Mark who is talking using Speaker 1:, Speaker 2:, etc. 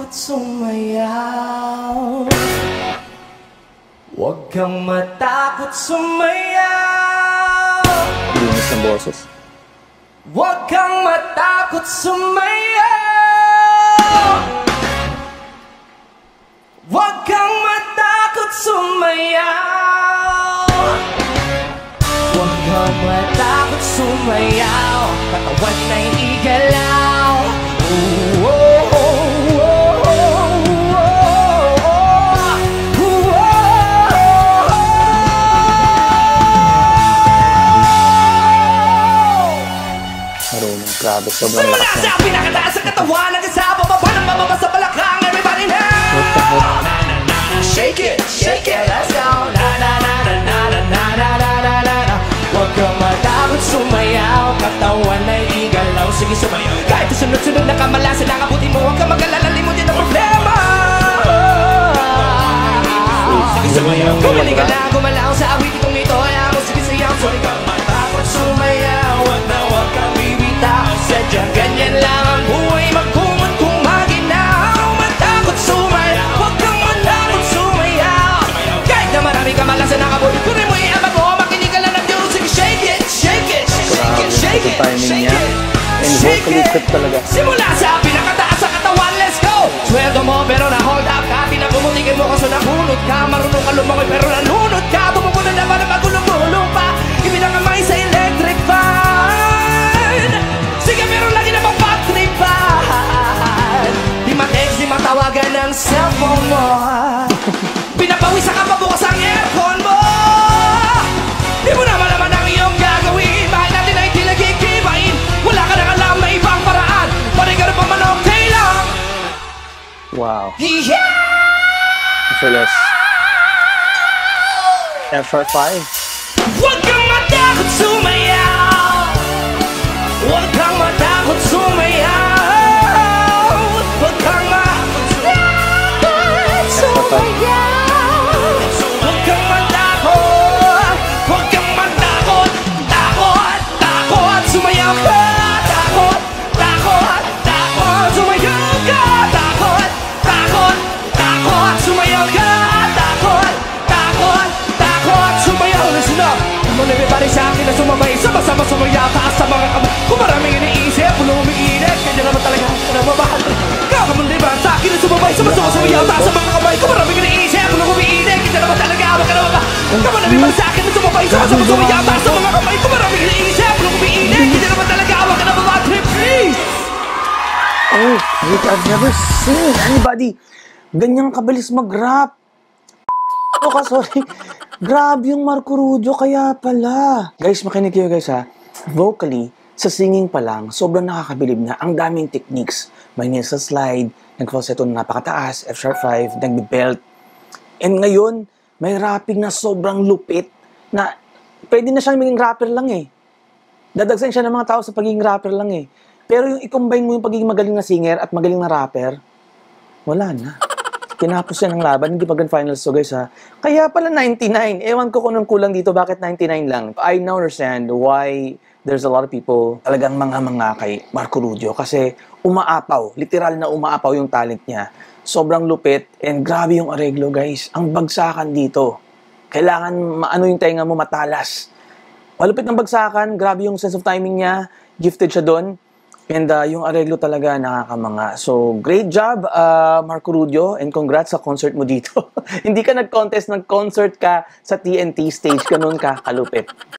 Speaker 1: matakot sumayaw. Huwag kang matakot sumayaw.
Speaker 2: Linis ng boses.
Speaker 1: Huwag kang matakot sumayaw. Huwag kang matakot sumayaw. Huwag kang matakot sumayaw. Katawan na'y igalaw.
Speaker 2: Grabe, sobrang lakas
Speaker 1: na. Sa pinakataas sa katawan, hanggang sa bababa ng bababa sa balakang. Everybody now! Shake it, let's go. Huwag kang matakot sumayaw. Katawan ay igalaw. Sige sumayaw. Kahit sunod-sunod na kamalasan, nakabuti mo. Huwag kang mag-alala, limutin ang problema. Sige sumayaw. Gumaling ka na, gumalaw sa awit itong ito. Ayaw mo, sige sayaw. Huwag kang matakot sumayaw. Huwag na huwag kang bibitaw. Sadyang ganyan lang ang buhay. Magkumot kung maginaw. Matakot sumayaw. Huwag kang matakot sumayaw. Kahit na marami kamalasan, nakabuti ko rin mo iabag mo. Makinig ka lang ng Diyos. Sige shake it, shake it, shake it, shake it, shake it.
Speaker 2: And vocally trip talaga.
Speaker 1: Simula sa pinakataas sa katawan, let's go! Sweldo mo pero na-hold up ka. Pinagumutigin mo kaso nabunod ka. Marunong ka lumakoy pero nanunod ka. Tumubo na naman ang magulong-gulong pa. Ibinangamay sa electric fan. Sige meron lagi na pang-patripan. Di ma-text, di matawagan ang cellphone mo. Pinapawisan ka pabukas ang aircon mo. Di mo naman naman ang iyong gagawin. Bakit natin ay di nagkikibain? Wala ka nang alam na ibang paraan. Panigaro pa man okay lang.
Speaker 2: Wow.
Speaker 1: Yeah!
Speaker 2: Effortless. F-sharp 5.
Speaker 1: Huwag kang matakot sumayaw. Huwag kang matakot sumayaw. Huwag kang matakot sumayaw. Huwag kang matakot. Huwag kang matakot. Takot, takot, sumayaw ka. Takot, takot, takot, sumayaw ka. Takot, takot, takot, sumayaw ka. Takot, takot, takot, sumayaw. Listen up. Come on everybody sa akin na sumabay. Sama-sama sumayaw. Taas sa mga kamay. Kung maraming iniisip, puno umiinit. Kanya naman talaga nababahal. Kakamundi ba sa akin na sumabay. Sama-sama sumayaw. Taas sa mga kamay. Kung maraming iniisip, puno umiinit. Kanya naman talaga wag ka naman ba. Come on everybody sa akin na sumabay. Sama-sama sumayaw. Taas sa mga kamay. Kung maraming iniisip, puno umiinit. Kanya naman talaga wag ka naman ba. Trip please.
Speaker 2: Oh, wait, I've never seen anybody ganyang kabilis mag-rap. Oh, sorry. Grabe yung Marco Rudio, kaya pala. Guys, makinig kayo guys ha. Vocally, sa singing pa lang, sobrang nakakabilib na. Ang daming techniques. May sa slide, nag-falsetto na napakataas, F-sharp 5, nag-belt. And ngayon, may rapping na sobrang lupit na pwede na siyang maging rapper lang eh. Dadagsan siya ng mga tao sa pagiging rapper lang eh. Pero yung i-combine mo yung pagiging magaling na singer at magaling na rapper, wala na. Kinapos yan ang laban, hindi pa grand finals so guys ha. Kaya pala 99. Ewan ko kung anong kulang dito, bakit 99 lang. I now understand why there's a lot of people talagang mga kay Marco Rudio. Kasi umaapaw, literal na umaapaw yung talent niya. Sobrang lupit and grabe yung areglo guys. Ang bagsakan dito. Kailangan maano yung tenga mo, matalas. Malupit ng bagsakan, grabe yung sense of timing niya. Gifted siya doon. And yung areglo talaga nakakamanga. So, great job, Marco Rudio. And congrats sa concert mo dito. Hindi ka nag-contest, nag-concert ka sa TNT stage. Ganun ka kalupit.